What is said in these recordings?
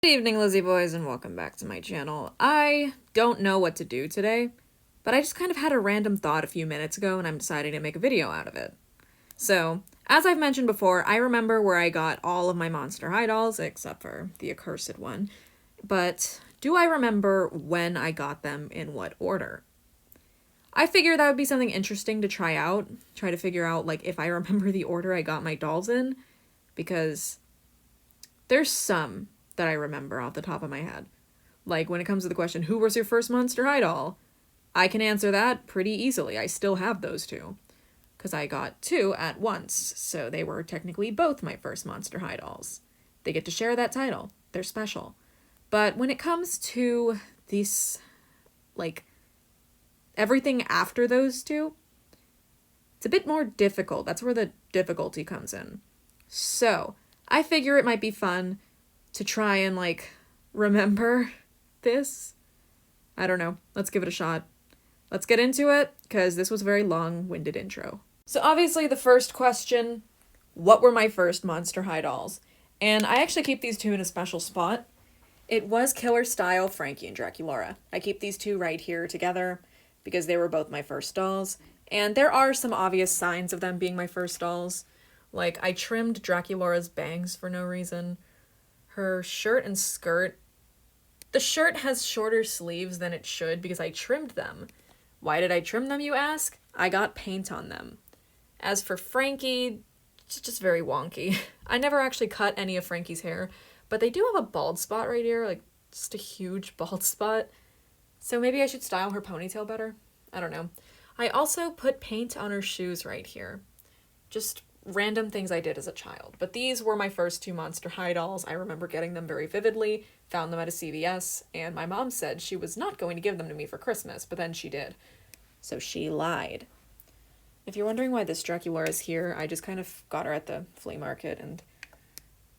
Good evening, Lizzie boys, and welcome back to my channel. I don't know what to do today, but I just kind of had a random thought a few minutes ago, and I'm deciding to make a video out of it. So, as I've mentioned before, I remember where I got all of my Monster High dolls, except for the accursed one, but do I remember when I got them in what order? I figured that would be something interesting to try to figure out, like, if I remember the order I got my dolls in, because there's some that I remember off the top of my head. Like, when it comes to the question, who was your first Monster High doll? I can answer that pretty easily. I still have those two, because I got two at once, so they were technically both my first Monster High dolls. They get to share that title. They're special. But when it comes to these, like, everything after those two, it's a bit more difficult. That's where the difficulty comes in. So, I figure it might be fun to try and, like, remember this. I don't know. Let's give it a shot. Let's get into it, because this was a very long-winded intro. So obviously the first question, what were my first Monster High dolls? And I actually keep these two in a special spot. It was Killer Style Frankie and Draculaura. I keep these two right here together because they were both my first dolls. And there are some obvious signs of them being my first dolls. Like, I trimmed Draculaura's bangs for no reason. Her shirt and skirt. The shirt has shorter sleeves than it should because I trimmed them. Why did I trim them, you ask? I got paint on them. As for Frankie, it's just very wonky. I never actually cut any of Frankie's hair, but they do have a bald spot right here, like just a huge bald spot. So maybe I should style her ponytail better? I don't know. I also put paint on her shoes right here. Just random things I did as a child. But these were my first two Monster High dolls. I remember getting them very vividly, found them at a CVS, and my mom said she was not going to give them to me for Christmas, but then she did. So she lied. If you're wondering why this Draculaura is here, I just kind of got her at the flea market, and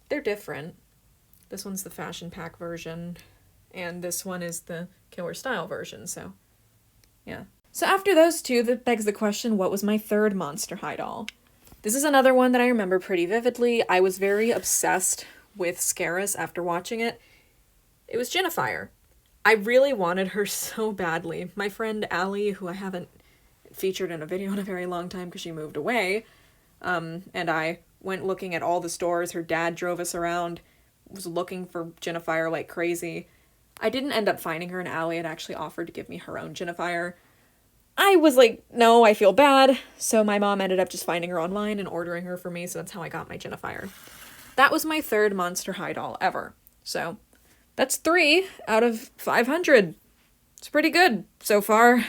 they're different. This one's the fashion pack version, and this one is the Killer Style version, so yeah. So after those two, that begs the question, what was my third Monster High doll? This is another one that I remember pretty vividly. I was very obsessed with Scaris after watching it. It was Jennifer. I really wanted her so badly. My friend Allie, who I haven't featured in a video in a very long time because she moved away, and I went looking at all the stores. Her dad drove us around, was looking for Jennifer like crazy. I didn't end up finding her, and Allie had actually offered to give me her own Jennifer. I was like, no, I feel bad. So my mom ended up just finding her online and ordering her for me, so that's how I got my Jennifer. That was my third Monster High doll ever. So that's 3 out of 500. It's pretty good so far.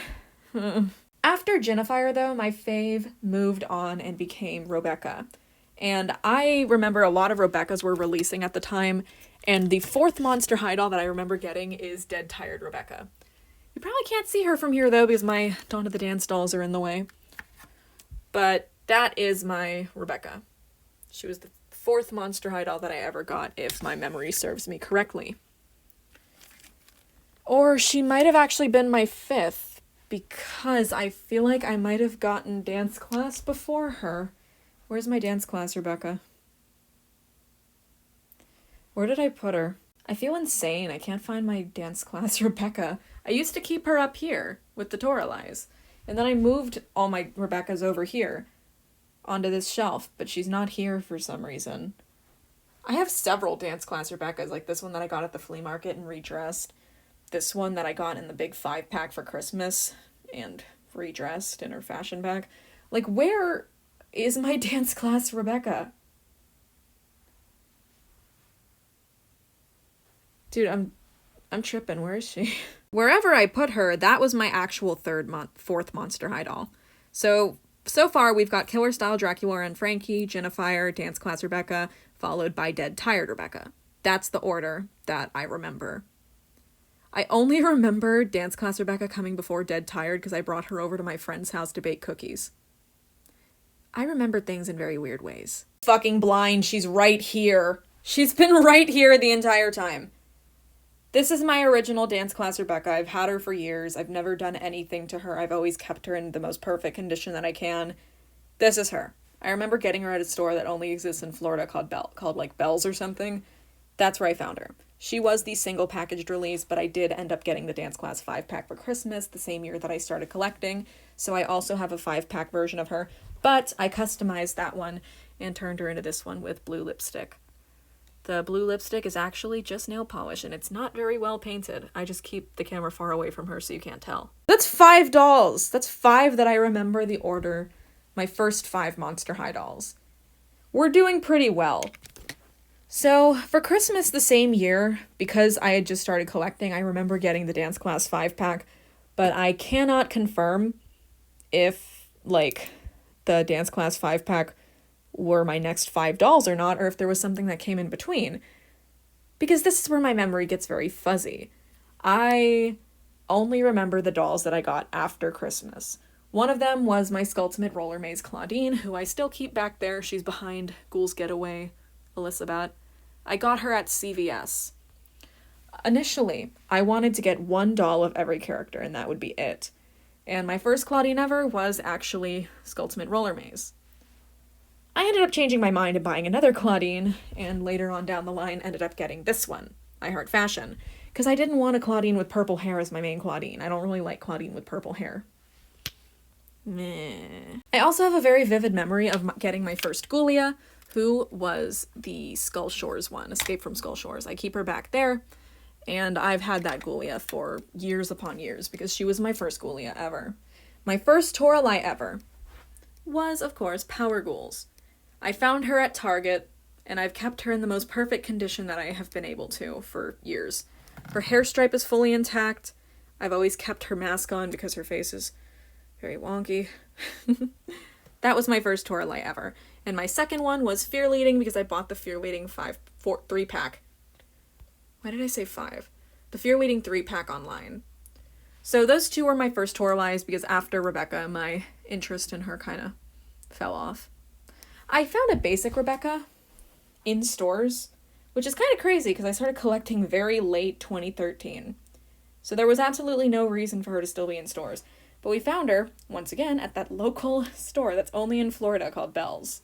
After Jennifer, though, my fave moved on and became Rebecca. And I remember a lot of Rebecca's were releasing at the time, and the fourth Monster High doll that I remember getting is Dead Tired Rebecca. You probably can't see her from here, though, because my Dawn of the Dance dolls are in the way. But that is my Rebecca. She was the fourth Monster High doll that I ever got, if my memory serves me correctly. Or she might have actually been my fifth, because I feel like I might have gotten dance class before her. Where's my dance class, Rebecca? Where did I put her? I feel insane. I can't find my dance class Rebecca. I used to keep her up here with the Toralies. And then I moved all my Rebeccas over here onto this shelf, but she's not here for some reason. I have several dance class Rebeccas, like this one that I got at the flea market and redressed. This one that I got in the big 5-pack for Christmas and redressed in her fashion bag. Like, where is my dance class Rebecca? Dude, I'm tripping. Where is she? Wherever I put her, that was my actual fourth Monster High doll. So far we've got Killer Style Draculaura and Frankie, Jennifer, Dance Class Rebecca, followed by Dead Tired Rebecca. That's the order that I remember. I only remember Dance Class Rebecca coming before Dead Tired because I brought her over to my friend's house to bake cookies. I remember things in very weird ways. Fucking blind, she's right here. She's been right here the entire time. This is my original Dance Class Rebecca. I've had her for years. I've never done anything to her. I've always kept her in the most perfect condition that I can. This is her. I remember getting her at a store that only exists in Florida called like Bells or something. That's where I found her. She was the single packaged release, but I did end up getting the Dance Class 5-pack for Christmas the same year that I started collecting, so I also have a 5-pack version of her, but I customized that one and turned her into this one with blue lipstick. The blue lipstick is actually just nail polish, and it's not very well painted. I just keep the camera far away from her so you can't tell. That's 5 dolls! That's 5 that I remember the order. My first 5 Monster High dolls. We're doing pretty well. So, for Christmas the same year, because I had just started collecting, I remember getting the Dance Class 5-pack, but I cannot confirm if, like, the Dance Class 5-pack were my next 5 dolls or not, or if there was something that came in between. Because this is where my memory gets very fuzzy. I only remember the dolls that I got after Christmas. One of them was my Skulltimate Roller Maze Claudine, who I still keep back there. She's behind Ghouls Getaway, Elizabeth. I got her at CVS. Initially, I wanted to get 1 doll of every character, and that would be it. And my first Claudine ever was actually Skulltimate Roller Maze. I ended up changing my mind and buying another Claudine, and later on down the line ended up getting this one, I Heart Fashion, because I didn't want a Claudine with purple hair as my main Claudine. I don't really like Claudine with purple hair. Meh. I also have a very vivid memory of getting my first Ghoulia, who was the Skull Shores one, Escape from Skull Shores. I keep her back there, and I've had that Ghoulia for years upon years, because she was my first Ghoulia ever. My first Toralei ever was, of course, Power Ghouls. I found her at Target, and I've kept her in the most perfect condition that I have been able to for years. Her hair stripe is fully intact. I've always kept her mask on because her face is very wonky. That was my first Toralei ever. And my second one was Fear Leading because I bought the Fear Leading 3-pack. Why did I say 5? The Fear Leading 3-pack online. So those two were my first Toraleis because after Rebecca, my interest in her kind of fell off. I found a basic Rebecca in stores, which is kind of crazy because I started collecting very late 2013. So there was absolutely no reason for her to still be in stores. But we found her, once again, at that local store that's only in Florida called Bell's.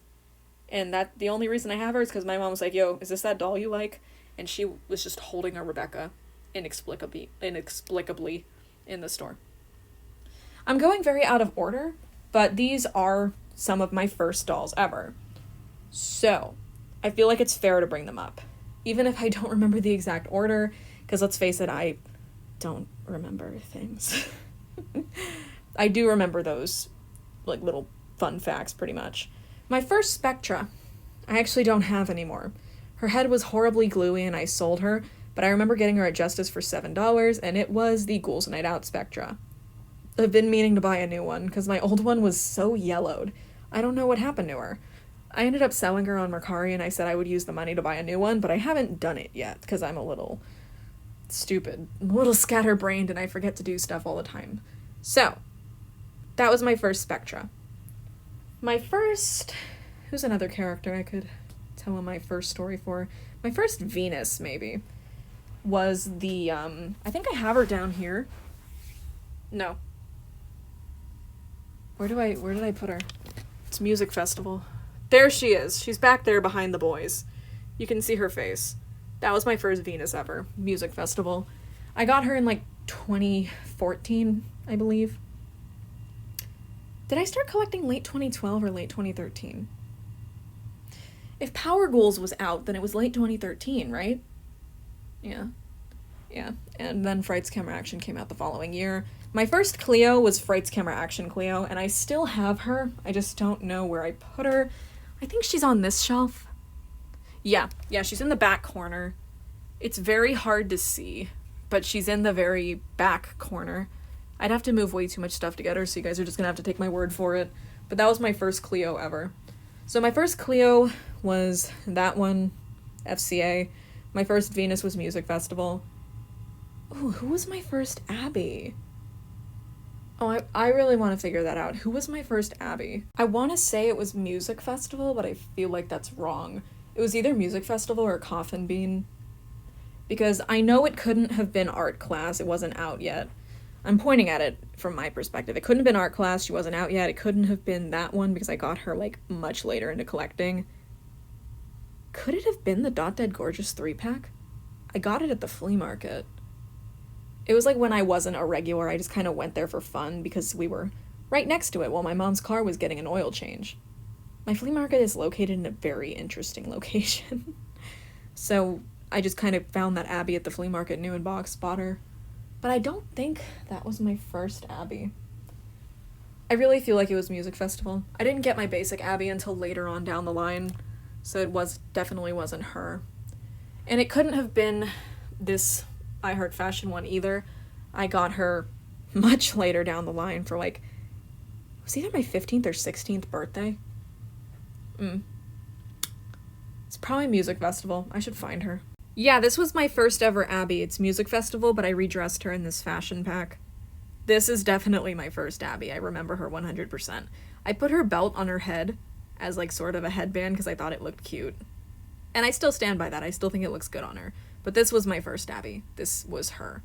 And the only reason I have her is because my mom was like, yo, is this that doll you like? And she was just holding a Rebecca inexplicably in the store. I'm going very out of order, but these are some of my first dolls ever. So, I feel like it's fair to bring them up. Even if I don't remember the exact order, because let's face it, I don't remember things. I do remember those, like, little fun facts, pretty much. My first Spectra, I actually don't have anymore. Her head was horribly gluey and I sold her, but I remember getting her at Justice for $7, and it was the Ghouls Night Out Spectra. I've been meaning to buy a new one, because my old one was so yellowed. I don't know what happened to her. I ended up selling her on Mercari, and I said I would use the money to buy a new one, but I haven't done it yet, because I'm a little stupid. I'm a little scatterbrained, and I forget to do stuff all the time. So, that was my first Spectra. Who's another character I could tell my first story for? My first Venus, maybe, was the, I think I have her down here. No. Where did I put her? It's Music Festival. There she is. She's back there behind the boys. You can see her face. That was my first Venus ever. Music Festival. I got her in, like, 2014, I believe. Did I start collecting late 2012 or late 2013? If Power Ghouls was out, then it was late 2013, right? Yeah. And then Fright's Camera Action came out the following year. My first Clio was Fright's Camera Action Clio, and I still have her. I just don't know where I put her. I think she's on this shelf. Yeah, she's in the back corner. It's very hard to see, but she's in the very back corner. I'd have to move way too much stuff to get her, so you guys are just gonna have to take my word for it. But that was my first Clio ever. So my first Clio was that one, FCA. My first Venus was Music Festival. Ooh, who was my first Abby? Oh, I really want to figure that out. Who was my first Abby? I want to say it was Music Festival, but I feel like that's wrong. It was either Music Festival or Coffin Bean. Because I know it couldn't have been art class. It wasn't out yet. I'm pointing at it from my perspective. It couldn't have been art class. She wasn't out yet. It couldn't have been that one because I got her, like, much later into collecting. Could it have been the Dot Dead Gorgeous 3-pack? I got it at the flea market. It was like when I wasn't a regular, I just kind of went there for fun because we were right next to it while my mom's car was getting an oil change. My flea market is located in a very interesting location. So I just kind of found that Abby at the flea market, new in box, bought her. But I don't think that was my first Abby. I really feel like it was Music Festival. I didn't get my basic Abby until later on down the line, so it definitely wasn't her. And it couldn't have been this I Heart Fashion one either. I got her much later down the line for like, it was either my 15th or 16th birthday. It's probably Music Festival. I should find her. Yeah, this was my first ever Abby. It's Music Festival, but I redressed her in this fashion pack. This is definitely my first Abby. I remember her 100%. I put her belt on her head as like sort of a headband because I thought it looked cute. And I still stand by that. I still think it looks good on her. But this was my first Abby. This was her.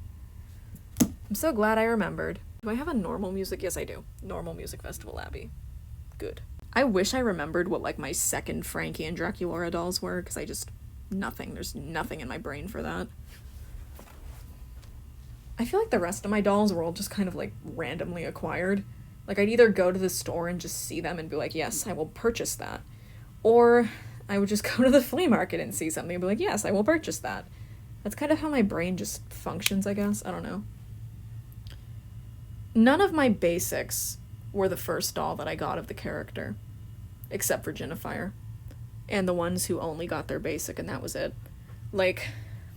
I'm so glad I remembered. Do I have a normal music? Yes, I do. Normal Music Festival Abby. Good. I wish I remembered what like my second Frankie and Draculaura dolls were, because there's nothing in my brain for that. I feel like the rest of my dolls were all just kind of like randomly acquired. Like I'd either go to the store and just see them and be like, yes, I will purchase that. Or I would just go to the flea market and see something and be like, yes, I will purchase that. That's kind of how my brain just functions, I guess. I don't know. None of my basics were the first doll that I got of the character, except for Jennifer, and the ones who only got their basic and that was it. Like,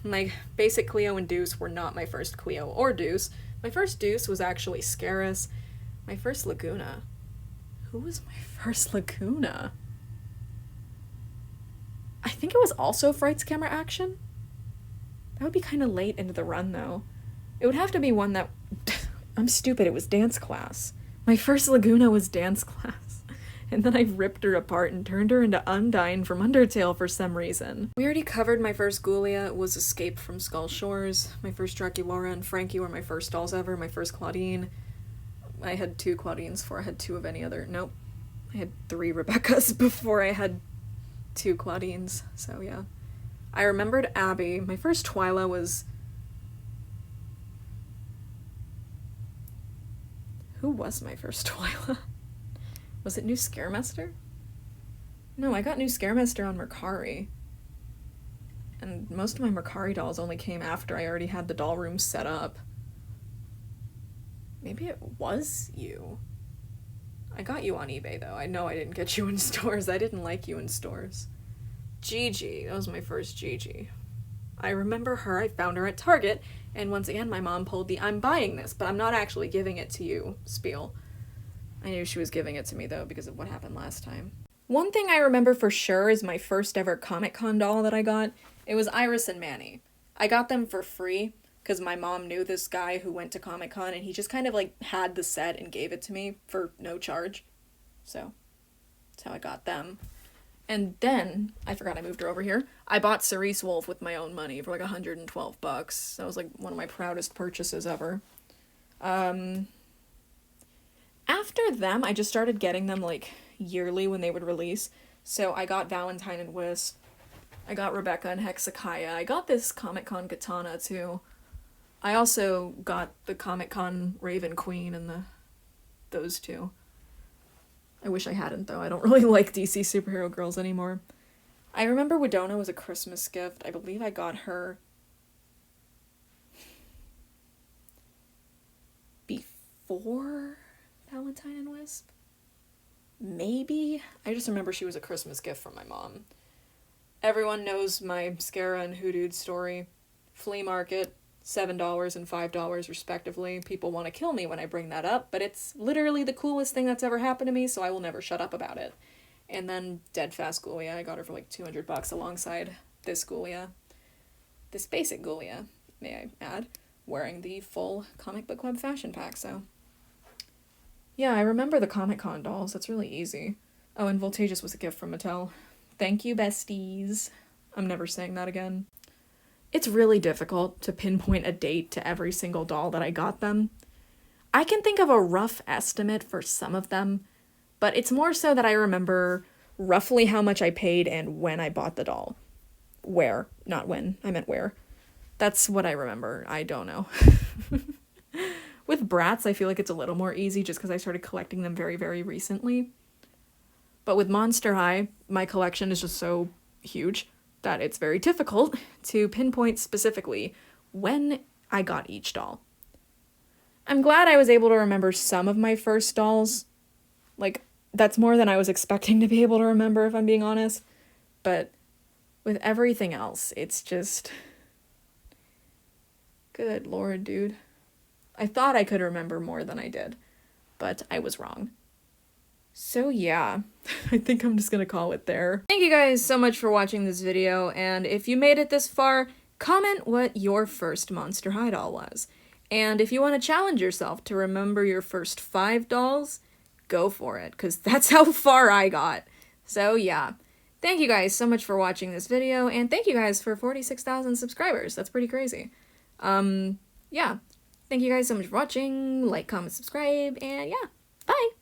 my basic Clio and Deuce were not my first Clio or Deuce. My first Deuce was actually Scarus. My first Laguna. Who was my first Laguna? I think it was also Fright's Camera Action. That would be kind of late into the run, though. It would have to be one that... I'm stupid, it was dance class. My first Laguna was dance class. And then I ripped her apart and turned her into Undyne from Undertale for some reason. We already covered my first Ghoulia. It was Escape from Skull Shores. My first Draculaura and Frankie were my first dolls ever. My first Claudine. I had 2 Claudines before I had 2 of any other. Nope. I had 3 Rebeccas before I had 2 Claudines. So yeah. I remembered Abby. My first Twyla was... Who was my first Twyla? Was it New Scaremaster? No, I got New Scaremaster on Mercari. And most of my Mercari dolls only came after I already had the doll room set up. Maybe it was you. I got you on eBay, though. I know I didn't get you in stores. I didn't like you in stores. Gigi. That was my first Gigi. I remember her. I found her at Target, and once again, my mom pulled the I'm buying this, but I'm not actually giving it to you spiel. I knew she was giving it to me, though, because of what happened last time. One thing I remember for sure is my first ever ComicCon doll that I got. It was Iris and Manny. I got them for free, because my mom knew this guy who went to ComicCon, and he just kind of, like, had the set and gave it to me for no charge. So, that's how I got them. And then, I forgot I moved her over here, I bought Cerise Wolf with my own money for like $112. That was like one of my proudest purchases ever. After them, I just started getting them like yearly when they would release. So I got Valentine and Wisp. I got Rebecca and Hexakaya. I got this ComicCon Katana too. I also got the ComicCon Raven Queen and those two. I wish I hadn't, though. I don't really like DC superhero girls anymore. I remember Widona was a Christmas gift. I believe I got her before Valentine and Wisp? Maybe? I just remember she was a Christmas gift from my mom. Everyone knows my Scara and Hoodoo story. Flea market, $7 and $5 respectively. People want to kill me when I bring that up, but it's literally the coolest thing that's ever happened to me, so I will never shut up about it. And then Dead Fast Ghoulia, I got her for like $200 alongside this Ghoulia. This basic Ghoulia, may I add, wearing the full Comic Book Club fashion pack, so. Yeah, I remember the ComicCon dolls, that's really easy. Oh, and Voltagious was a gift from Mattel. Thank you, besties. I'm never saying that again. It's really difficult to pinpoint a date to every single doll that I got them. I can think of a rough estimate for some of them, but it's more so that I remember roughly how much I paid and when I bought the doll. where, not when. I meant where. That's what I remember. I don't know. With Bratz, I feel like it's a little more easy just because I started collecting them very, very recently. But with Monster High, my collection is just so huge that it's very difficult to pinpoint specifically when I got each doll. I'm glad I was able to remember some of my first dolls. Like, that's more than I was expecting to be able to remember, if I'm being honest. But with everything else, it's just... Good lord, dude. I thought I could remember more than I did, but I was wrong. So yeah, I think I'm just gonna call it there. Thank you guys so much for watching this video, and if you made it this far, comment what your first Monster High doll was. And if you want to challenge yourself to remember your first 5 dolls, go for it, because that's how far I got. So yeah, thank you guys so much for watching this video, and thank you guys for 46,000 subscribers. That's pretty crazy. Yeah. Thank you guys so much for watching. Like, comment, subscribe, and yeah, bye!